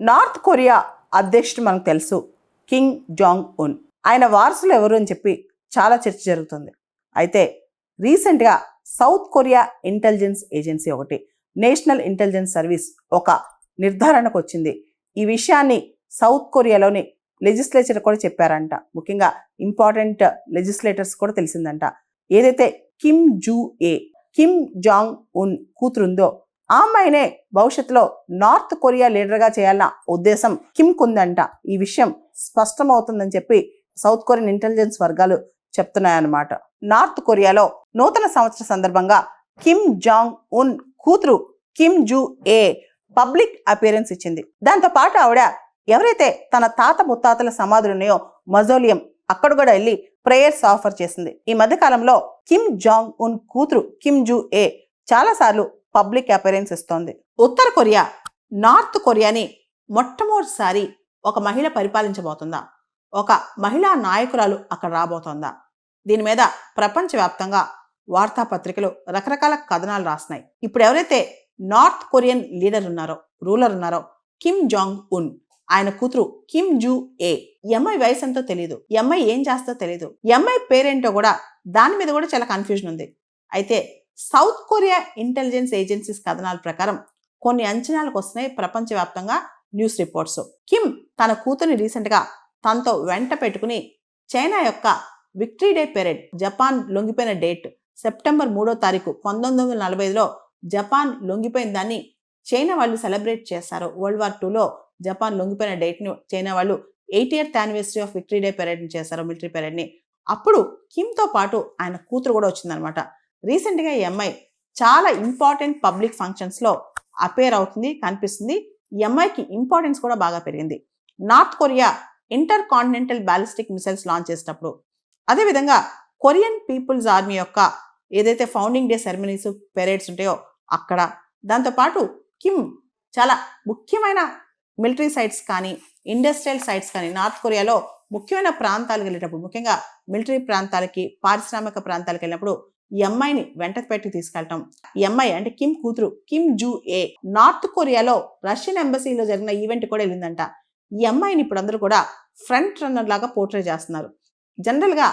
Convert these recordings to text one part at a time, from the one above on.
North Korea అధ్యక్షుడు మనకు తెలుసు, కిమ్ జాంగ్ ఉన్. ఆయన వారసులు ఎవరు అని చెప్పి చాలా చర్చ జరుగుతుంది. అయితే రీసెంట్గా సౌత్ కొరియా ఇంటెలిజెన్స్ ఏజెన్సీ ఒకటి, నేషనల్ ఇంటెలిజెన్స్ సర్వీస్ ఒక నిర్ధారణకు వచ్చింది. ఈ విషయాన్ని సౌత్ కొరియాలోని లెజిస్లేచర్ కూడా చెప్పారంట. ముఖ్యంగా ఇంపార్టెంట్ లెజిస్లేటర్స్ కూడా తెలిసిందంట. ఏదైతే కిమ్ జాంగ్ ఉన్ కూతురుందో ఆ అమ్మాయినే భవిష్యత్తులో నార్త్ కొరియా లీడర్గా చేయాలన్న ఉద్దేశం కిమ్కు ఉందంట. ఈ విషయం స్పష్టమవుతుందని చెప్పి సౌత్ కొరియన్ ఇంటెలిజెన్స్ వర్గాలు చెప్తున్నాయన్నమాట. నార్త్ కొరియాలో నూతన సంవత్సర సందర్భంగా కిమ్ జాంగ్ ఉన్ కూతురు కిమ్ జూ ఏ పబ్లిక్ అపియరెన్స్ ఇచ్చింది. దాంతో పాటు ఆవిడ ఎవరైతే తన తాత ముత్తాతల సమాధులు ఉన్నాయో మజోలియం, అక్కడ కూడా వెళ్ళి ప్రేయర్స్ ఆఫర్ చేసింది. ఈ మధ్య కాలంలో కిమ్ జాంగ్ ఉన్ కూతురు కిమ్ జూ ఏ చాలా సార్లు పబ్లిక్ అపియరెన్స్ ఇస్తోంది. ఉత్తర కొరియా నార్త్ కొరియాని మొట్టమొదటిసారి ఒక మహిళ పరిపాలించబోతుందా, ఒక మహిళా నాయకురాలు అక్కడ రాబోతోందా? దీని మీద ప్రపంచవ్యాప్తంగా వార్తాపత్రికలు రకరకాల కథనాలు రాస్తున్నాయి. ఇప్పుడు ఎవరైతే నార్త్ కొరియన్ రూలర్ ఉన్నారో కిమ్ జాంగ్ ఉన్, ఆయన కూతురు కిమ్ జూ ఏ, ఎంఐ వయసు ఎంతో తెలియదు, ఎంఐ ఏం చేస్తో తెలియదు, ఎంఐ పేరేంటో కూడా దాని మీద కూడా చాలా కన్ఫ్యూజన్ ఉంది. అయితే సౌత్ కొరియా ఇంటెలిజెన్స్ ఏజెన్సీస్ కథనాల ప్రకారం కొన్ని అంచనాలకు వస్తున్నాయి ప్రపంచవ్యాప్తంగా న్యూస్ రిపోర్ట్స్. కిమ్ తన కూతురిని రీసెంట్గా తనతో వెంట పెట్టుకుని చైనా యొక్క విక్టరీ డే పెరేడ్, జపాన్ లొంగిపోయిన డేట్ సెప్టెంబర్ 3వ తారీఖు 1945లో జపాన్ లొంగిపోయిన దాన్ని చైనా వాళ్ళు సెలబ్రేట్ చేస్తారు. వరల్డ్ వార్ 2లో జపాన్ లొంగిపోయిన డేట్ని చైనా వాళ్ళు 80th anniversary of victory day పెరేడ్ని చేశారు, మిలిటరీ పెరేడ్ని. అప్పుడు కిమ్తో పాటు ఆయన కూతురు కూడా వచ్చిందనమాట. రీసెంట్గా ఈ అమ్మాయి చాలా ఇంపార్టెంట్ పబ్లిక్ ఫంక్షన్స్లో అపేర్ అవుతుంది, కనిపిస్తుంది. ఈ అమ్మాయికి ఇంపార్టెన్స్ కూడా బాగా పెరిగింది. North Korea inter continental ballistic missiles launch చేసేటప్పుడు, అదేవిధంగా కొరియన్ పీపుల్స్ ఆర్మీ యొక్క ఏదైతే ఫౌండింగ్ డే సెరమనీస్ పెరేడ్స్ ఉంటాయో అక్కడ, దాంతోపాటు కిమ్ చాలా ముఖ్యమైన మిలిటరీ సైట్స్ కానీ ఇండస్ట్రియల్ సైట్స్ కానీ నార్త్ కొరియాలో ముఖ్యమైన ప్రాంతాలకు వెళ్ళేటప్పుడు, ముఖ్యంగా మిలిటరీ ప్రాంతాలకి పారిశ్రామిక ప్రాంతాలకు వెళ్ళినప్పుడు ఈ అమ్మాయిని వెంట పెట్టి తీసుకెళ్ళటం. ఈ అమ్మాయి అంటే కిమ్ కూతురు కిమ్ జూ ఏ నార్త్ కొరియాలో రష్యన్ ఎంబసీలో జరిగిన ఈవెంట్ కూడా వెళ్ళిందంట. ఈ అమ్మాయిని ఇప్పుడు అందరూ కూడా ఫ్రంట్ రన్నర్ లాగా పోర్ట్రే చేస్తున్నారు. జనరల్గా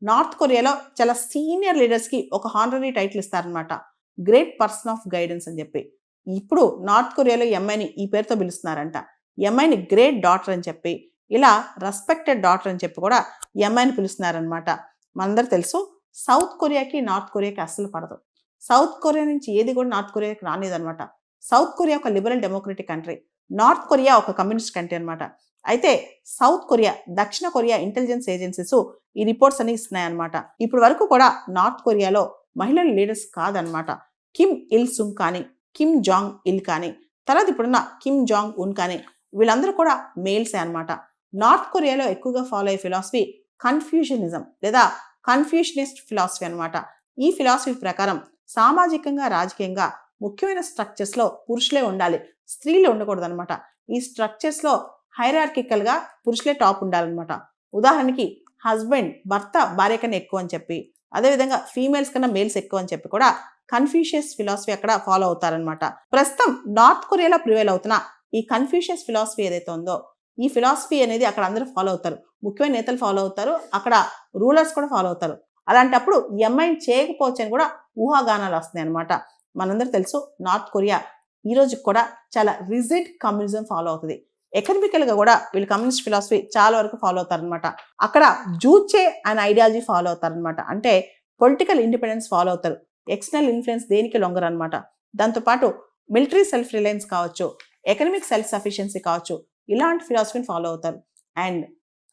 నార్త్ కొరియాలో చాలా సీనియర్ లీడర్స్కి ఒక హానరీ టైటిల్ ఇస్తారనమాట, గ్రేట్ పర్సన్ ఆఫ్ గైడెన్స్ అని చెప్పి. ఇప్పుడు నార్త్ కొరియాలో ఈ అమ్మాయిని ఈ పేరుతో పిలుస్తున్నారంట. ఈ అమ్మాయిని గ్రేట్ డాటర్ అని చెప్పి, ఇలా రెస్పెక్టెడ్ డాటర్ అని చెప్పి కూడా ఈ అమ్మాయిని పిలుస్తున్నారనమాట. మనందరూ తెలుసు సౌత్ కొరియాకి నార్త్ కొరియాకి అస్సలు పడదు. సౌత్ కొరియా నుంచి ఏది కూడా నార్త్ కొరియాకి రానిదనమాట. సౌత్ కొరియా ఒక liberal democratic country, north Korea ఒక కమ్యూనిస్ట్ కంట్రీ అనమాట. అయితే సౌత్ కొరియా, దక్షిణ కొరియా ఇంటెలిజెన్స్ ఏజెన్సీస్ ఈ రిపోర్ట్స్ అని ఇస్తున్నాయన్నమాట. ఇప్పుడు వరకు కూడా నార్త్ కొరియాలో మహిళలు లీడర్స్ కాదనమాట. కిమ్ ఇల్ సుంగ్ కానీ, కిమ్ జాంగ్ ఇల్ కానీ, తర్వాత ఇప్పుడున్న కిమ్ జాంగ్ ఉన్ కానీ, వీళ్ళందరూ కూడా మేల్సే అనమాట. నార్త్ కొరియాలో ఎక్కువగా ఫాలో అయ్యే ఫిలాసఫీ కన్ఫ్యూషనిజం లేదా కన్ఫ్యూషనిస్ట్ ఫిలాసఫీ అనమాట. ఈ ఫిలాసఫీ ప్రకారం సామాజికంగా, రాజకీయంగా ముఖ్యమైన స్ట్రక్చర్స్లో పురుషులే ఉండాలి, స్త్రీలు ఉండకూడదు అనమాట. ఈ స్ట్రక్చర్స్లో హైరార్కికల్గా పురుషులే టాప్ ఉండాలన్నమాట. ఉదాహరణకి హస్బెండ్, భర్త భార్య కన్నా ఎక్కువ అని చెప్పి, అదేవిధంగా ఫీమేల్స్ కన్నా మేల్స్ ఎక్కువ అని చెప్పి కూడా కన్ఫ్యూషియస్ ఫిలాసఫీ అక్కడ ఫాలో అవుతారనమాట. ప్రస్తుతం నార్త్ కొరియాలో ప్రివేల్ అవుతున్న ఈ కన్ఫ్యూషియస్ ఫిలాసఫీ ఏదైతే ఉందో, ఈ ఫిలాసఫీ అనేది అక్కడ అందరూ ఫాలో అవుతారు, ముఖ్యమైన నేతలు ఫాలో అవుతారు, అక్కడ రూలర్స్ కూడా ఫాలో అవుతారు. అలాంటప్పుడు ఈ అమ్మాయిని చేయకపోవచ్చు అని కూడా ఊహాగానాలు వస్తున్నాయి అనమాట. మనందరూ తెలుసు నార్త్ కొరియా ఈ రోజుకి కూడా చాలా రిజిడ్ కమ్యూనిజం ఫాలో అవుతుంది. ఎకనామికల్గా కూడా వీళ్ళు కమ్యూనిస్ట్ ఫిలాసఫీ చాలా వరకు ఫాలో అవుతారనమాట. అక్కడ జూచే అనే ఐడియాలజీ ఫాలో అవుతారనమాట. అంటే పొలిటికల్ ఇండిపెండెన్స్ ఫాలో అవుతారు, ఎక్స్టర్నల్ ఇన్ఫ్లుయెన్స్ దేనికి లొంగరు అనమాట. దాంతోపాటు మిలిటరీ సెల్ఫ్ రిలయన్స్ కావచ్చు, ఎకనామిక్ సెల్ఫ్ సఫిషియన్సీ కావచ్చు, ఇలాంటి ఫిలాసఫీని ఫాలో అవుతారు. అండ్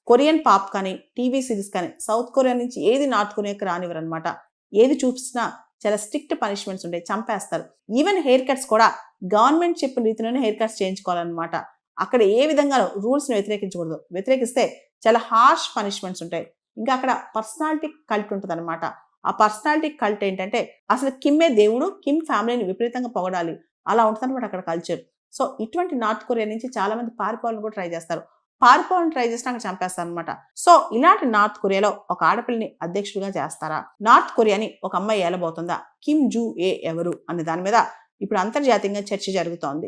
కొరియన్ పాప్ కానీ, టీవీ సిరీస్ కానీ సౌత్ కొరియా నుంచి ఏది నార్త్ కొరియాకి రానివ్వరు అనమాట. ఏది చూపిస్తున్నా చాలా స్ట్రిక్ట్ పనిష్మెంట్స్ ఉంటాయి, చంపేస్తారు. ఈవెన్ హెయిర్ కట్స్ కూడా గవర్నమెంట్ చెప్పిన రీతిలోనే హెయిర్ కట్స్ చేయించుకోవాలన్నమాట. అక్కడ ఏ విధంగా రూల్స్ని వ్యతిరేకించకూడదు, వ్యతిరేకిస్తే చాలా హార్ష్ పనిష్మెంట్స్ ఉంటాయి. ఇంకా అక్కడ పర్సనాలిటీ కల్ట్ ఉంటుంది అనమాట. ఆ పర్సనాలిటీ కల్ట్ ఏంటంటే అసలు కిమ్మే దేవుడు, కిమ్ ఫ్యామిలీని విపరీతంగా పొగడాలి, అలా ఉంటుంది అనమాట అక్కడ కల్చర్. సో ఇటువంటి నార్త్ కొరియా నుంచి చాలా మంది పారిపోవాలని కూడా ట్రై చేస్తారు. పారిపోవాలని ట్రై చేసినా అక్కడ చంపేస్తారు అనమాట. సో ఇలాంటి నార్త్ కొరియాలో ఒక ఆడపిల్లని అధ్యక్షుడిగా చేస్తారా? నార్త్ కొరియాని ఒక అమ్మాయి ఏలబోతుందా? కిమ్ జూ ఏ ఎవరు అనే దాని మీద ఇప్పుడు అంతర్జాతీయంగా చర్చ జరుగుతోంది.